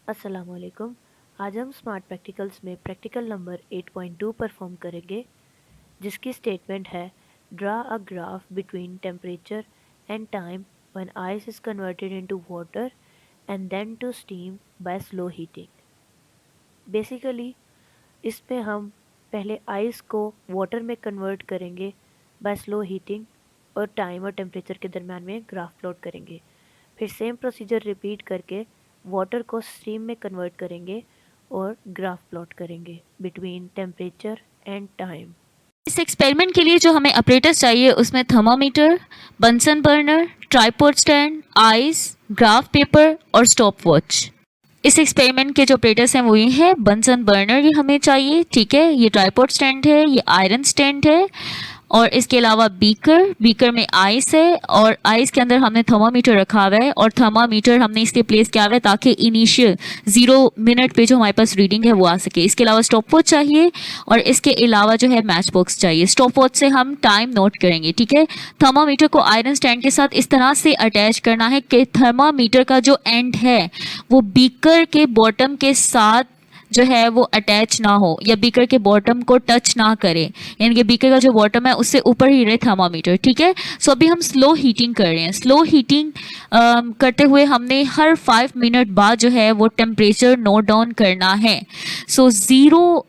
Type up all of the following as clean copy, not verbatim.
अस्सलामुअलैकुम। आज हम स्मार्ट प्रैक्टिकल्स में प्रैक्टिकल नंबर 8.2 परफॉर्म करेंगे, जिसकी स्टेटमेंट है draw a graph between temperature and time when ice is converted into water and then to steam by slow heating. Basically इसमें हम पहले आइस को वाटर में कन्वर्ट करेंगे बाय स्लो हीटिंग और टाइम और टेम्परेचर के दरम्यान में ग्राफ प्लॉट करेंगे। फिर सेम प्रोसीजर रिपीट करके वाटर को स्टीम में कन्वर्ट करेंगे और ग्राफ प्लॉट करेंगे बिटवीन टेम्परेचर एंड टाइम। इस एक्सपेरिमेंट के लिए जो हमें ऑपरेटर्स चाहिए उसमें thermometer, Bunsen burner, tripod stand, ice, graph paper और स्टॉप वॉच। इस एक्सपेरिमेंट के जो ऑपरेटर्स हैं वो ये हैं, बंसन बर्नर ये हमें चाहिए, ठीक है, ये ट्राइपॉड स्टैंड है, ये आयरन स्टैंड है और इसके अलावा बीकर में आइस है और आइस के अंदर हमने थर्मामीटर रखा हुआ है और थर्मामीटर हमने इसलिए प्लेस किया हुआ है ताकि इनिशियल 0 मिनट पे जो हमारे पास रीडिंग है वो आ सके। इसके अलावा स्टॉप वॉच चाहिए और इसके अलावा जो है मैच बॉक्स चाहिए। स्टॉप वॉच से हम टाइम नोट करेंगे, ठीक है। थर्मामीटर को आयरन स्टैंड के साथ इस तरह से अटैच करना है कि थर्मामीटर का जो एंड है वो बीकर के बॉटम के साथ जो है वो अटैच ना हो या बीकर के बॉटम को टच ना करे, यानी कि बीकर का जो बॉटम है उससे ऊपर ही रहे थर्मामीटर, ठीक है। सो अभी हम स्लो हीटिंग कर रहे हैं। स्लो हीटिंग करते हुए हमने हर 5 मिनट बाद जो है वो टेम्परेचर नोट डाउन करना है। सो 0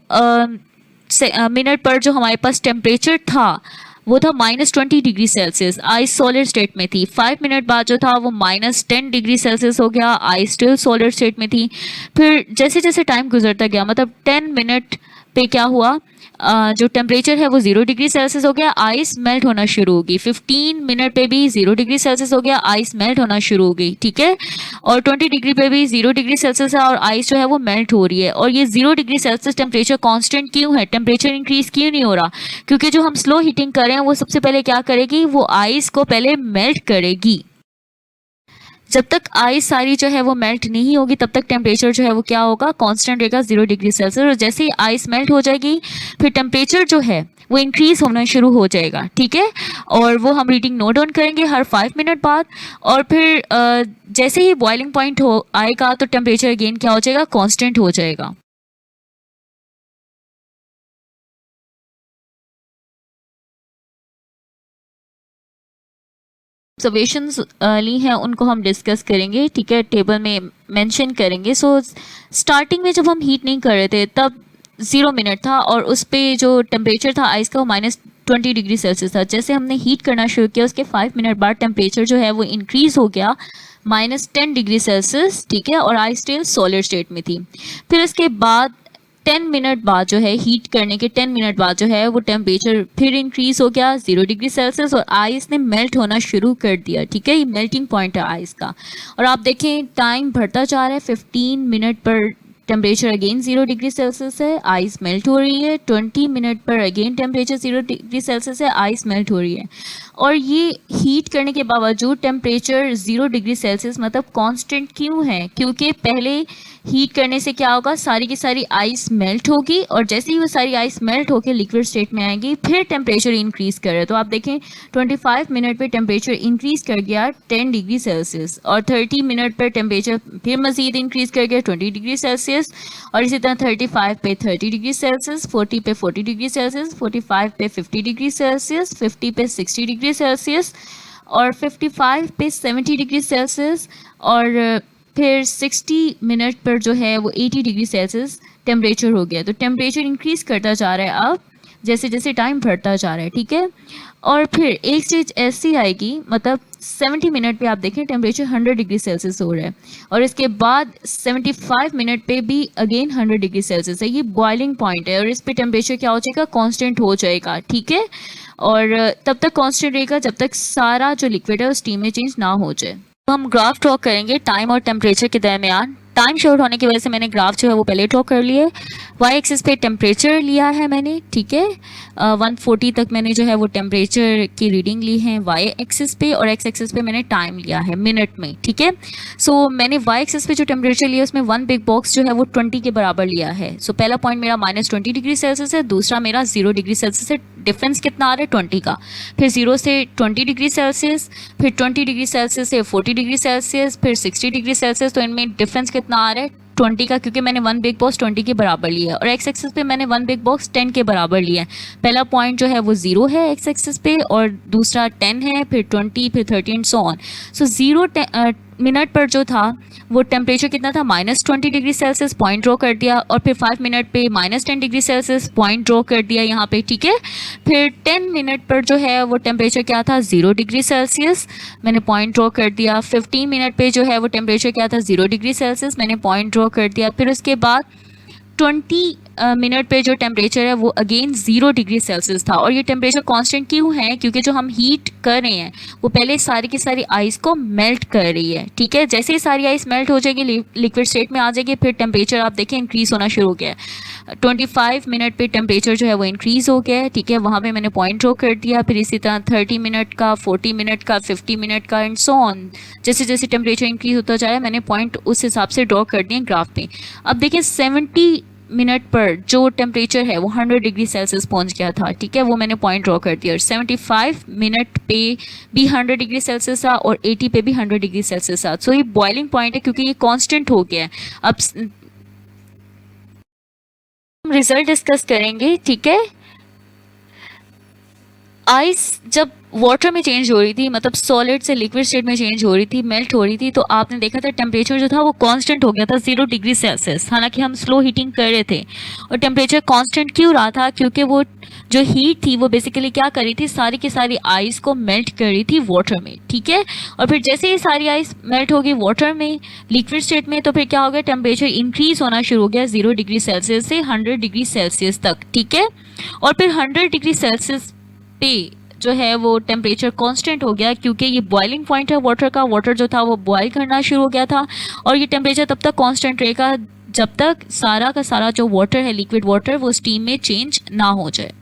मिनट पर जो हमारे पास टेम्परेचर था वो था -20 degree Celsius, ice solid state में थी। 5 मिनट बाद जो था वो -10 डिग्री सेल्सियस हो गया, आइस स्टिल सॉलिड स्टेट में थी। फिर जैसे जैसे टाइम गुजरता गया, मतलब 10 मिनट पे क्या हुआ, जो टेम्परेचर है वो 0 डिग्री सेल्सियस हो गया, आइस मेल्ट होना शुरू हो गई। 15 मिनट पे भी 0 डिग्री सेल्सियस हो गया, आइस मेल्ट होना शुरू हो गई, ठीक है। और 20 डिग्री पे भी 0 डिग्री सेल्सियस है और आइस जो है वो मेल्ट हो रही है। और ये 0 डिग्री सेल्सियस टेम्परेचर कांस्टेंट क्यों है, टेम्परेचर इंक्रीज क्यों नहीं हो रहा? क्योंकि जो हम स्लो हीटिंग कर रहे हैं वो सबसे पहले क्या करेगी, वो आइस को पहले मेल्ट करेगी। जब तक आइस सारी जो है वो मेल्ट नहीं होगी तब तक टेम्परेचर जो है वो क्या होगा, कांस्टेंट रहेगा 0 डिग्री सेल्सियस। और जैसे ही आइस मेल्ट हो जाएगी फिर टेम्परेचर जो है वो इंक्रीज होना शुरू हो जाएगा, ठीक है। और वो हम रीडिंग नोट डाउन करेंगे हर 5 मिनट बाद। और फिर जैसे ही बॉइलिंग पॉइंट हो आएगा तो टेम्परेचर अगेन क्या हो जाएगा, कांस्टेंट हो जाएगा। ऑब्जर्वेशंस ली हैं उनको हम डिस्कस करेंगे, ठीक है, टेबल में मेंशन करेंगे। सो स्टार्टिंग में जब हम हीट नहीं कर रहे थे तब 0 मिनट था और उस पर जो टेम्परेचर था आइस का वो -20 डिग्री सेल्सियस था। जैसे हमने हीट करना शुरू किया उसके 5 मिनट बाद टेम्परेचर जो है वो इंक्रीज हो गया -10 डिग्री सेल्सियस, ठीक है, और आइस स्टिल सॉलिड स्टेट में थी। फिर इसके बाद 10 मिनट बाद जो है, हीट करने के 10 मिनट बाद जो है वो टेम्परेचर फिर इंक्रीज हो गया 0 डिग्री सेल्सियस और आइस ने मेल्ट होना शुरू कर दिया, ठीक है। ये मेल्टिंग पॉइंट है आइस का। और आप देखें टाइम बढ़ता जा रहा है, 15 मिनट पर टेम्परेचर अगेन 0 डिग्री सेल्सियस है, आइस मेल्ट हो रही है। 20 मिनट पर अगेन टेम्परेचर 0 डिग्री सेल्सियस है, आइस मेल्ट हो रही है। और ये हीट करने के बावजूद टेम्परेचर 0 डिग्री सेल्सियस मतलब कांस्टेंट क्यों है? क्योंकि पहले हीट करने से क्या होगा, सारी की सारी आइस मेल्ट होगी और जैसे ही वो सारी आइस मेल्ट होकर लिक्विड स्टेट में आएगी फिर टेम्परेचर इंक्रीज कर रहा है। तो आप देखें 25 मिनट पे टेम्परेचर इंक्रीज कर गया 10 डिग्री सेल्सियस और 30 मिनट पर टेम्परेचर फिर मजीद इंक्रीज कर गया 20 डिग्री सेल्सियस और इसी तरह 35 पे 30 डिग्री सेल्सियस, 40 पे 40 डिग्री सेल्सियस, 45 पे 50 डिग्री सेल्सियस, 50 पे 60 डिग्री सेल्सियस और 55 पे 70 डिग्री सेल्सियस और फिर 60 मिनट पर जो है वो 80 डिग्री सेल्सियस टेम्परेचर हो गया। तो टेम्परेचर इंक्रीज करता जा रहा है अब जैसे जैसे टाइम बढ़ता जा रहा है, ठीक है। और फिर एक स्टेज ऐसी आएगी, मतलब 70 मिनट पे आप देखें टेम्परेचर 100 डिग्री सेल्सियस हो रहा है और इसके बाद 75 मिनट पे भी अगेन 100 डिग्री सेल्सियस है। ये बॉइलिंग पॉइंट है और इस पे टेम्परेचर क्या हो जाएगा, कांस्टेंट हो जाएगा, ठीक है। और तब तक कांस्टेंट रहेगा जब तक सारा जो लिक्विड है वो स्टीम में चेंज ना हो जाए। तो हम ग्राफ ड्रॉ करेंगे टाइम और टेम्परेचर के दरमियान। टाइम शॉर्ट होने की वजह से मैंने ग्राफ जो है वो पहले ड्रॉ कर लिए। वाई एक्सिस पे टेम्परेचर लिया है मैंने, ठीक है, 140 तक मैंने जो है वो टेम्परेचर की रीडिंग ली है वाई एक्सिस पे और एक्स एक्सिस पे मैंने टाइम लिया है मिनट में, ठीक है। सो मैंने वाई एक्सिस पे जो टेम्परेचर लिया उसमें 1 बिग बॉक्स जो है वो 20 के बराबर लिया है। सो पहला पॉइंट मेरा -20 डिग्री सेल्सियस है, दूसरा मेरा 0 डिग्री सेल्सियस है। डिफरेंस कितना आ रहा है, 20 का। फिर 0 से 20 डिग्री सेल्सियस, फिर 20 डिग्री सेल्सियस से 40 डिग्री सेल्सियस, फिर 60 डिग्री सेल्सियस। तो इनमें डिफरेंस कितना आ रहा है, 20 का, क्योंकि मैंने वन बिग बॉक्स 20 के बराबर लिया है, और एक्स एक्सिस पे मैंने वन बिग बॉक्स 10 के बराबर लिया है। पहला पॉइंट जो है वो 0 है एक्स एक्सिस पे, और दूसरा 10 है, फिर 20, फिर 30 सो ऑन। सो 0 मिनट पर जो था वो टेम्परेचर कितना था, -20 डिग्री सेल्सियस, पॉइंट ड्रॉ कर दिया। और फिर 5 मिनट पे -10 डिग्री सेल्सियस, पॉइंट ड्रॉ कर दिया यहाँ पे, ठीक है। फिर 10 मिनट पर जो है वो टेम्परेचर क्या था, 0 डिग्री सेल्सियस, मैंने पॉइंट ड्रॉ कर दिया। 15 मिनट पे जो है वो टेम्परेचर क्या था, 0 डिग्री सेल्सियस, मैंने पॉइंट ड्रॉ कर दिया। फिर उसके बाद 20 मिनट पे जो टेम्परेचर है वो अगेन 0 डिग्री सेल्सियस था। और ये टेम्परेचर कांस्टेंट क्यों है, क्योंकि जो हम हीट कर रहे हैं वो पहले सारी की सारी आइस को मेल्ट कर रही है, ठीक है। जैसे ही सारी आइस मेल्ट हो जाएगी, लिक्विड स्टेट में आ जाएगी, फिर टेम्परेचर आप देखें इंक्रीज होना शुरू हो गया है। 25 मिनट पे टेम्परेचर जो है वो इंक्रीज हो गया है, ठीक है, वहाँ पे मैंने पॉइंट ड्रॉ कर दिया। फिर इसी तरह 30 मिनट का, 40 मिनट का, 50 मिनट का, एंड सो ऑन। जैसे जैसे टेम्परेचर इंक्रीज होता जा रहा है मैंने पॉइंट उस हिसाब से ड्रॉ कर दिए ग्राफ पे। अब देखिए 70 मिनट पर जो टेम्परेचर है वो 100 डिग्री सेल्सियस पहुंच गया था, ठीक है, वो मैंने पॉइंट ड्रॉ कर दिया। और 75 मिनट पे भी 100 डिग्री सेल्सियस था, और 80 पे भी 100 डिग्री सेल्सियस था। सो ये बॉइलिंग पॉइंट है, क्योंकि ये कांस्टेंट हो गया है। अब हम रिजल्ट डिस्कस करेंगे, ठीक है। आइस जब वाटर में चेंज हो रही थी, मतलब सॉलिड से लिक्विड स्टेट में चेंज हो रही थी, मेल्ट हो रही थी, तो आपने देखा था टेम्परेचर जो था वो कांस्टेंट हो गया था 0 डिग्री सेल्सियस। हालांकि हम स्लो हीटिंग कर रहे थे। और टेम्परेचर कांस्टेंट क्यों रहा था, क्योंकि वो जो हीट थी वो बेसिकली क्या कर रही थी, सारी की सारी आइस को मेल्ट कर रही थी वाटर में, ठीक है। और फिर जैसे ही सारी आइस मेल्ट हो गई वाटर में, लिक्विड स्टेट में, तो फिर क्या हो गया, टेम्परेचर इंक्रीज होना शुरू हो गया 0 डिग्री सेल्सियस से 100 डिग्री सेल्सियस तक, ठीक है। और फिर 100 डिग्री सेल्सियस पे जो है वो टेम्परेचर कांस्टेंट हो गया, क्योंकि ये बॉइलिंग पॉइंट है वाटर का। वाटर जो था वो बॉयल करना शुरू हो गया था, और ये टेम्परेचर तब तक कांस्टेंट रहेगा जब तक सारा का सारा जो वाटर है, लिक्विड वाटर, वो स्टीम में चेंज ना हो जाए।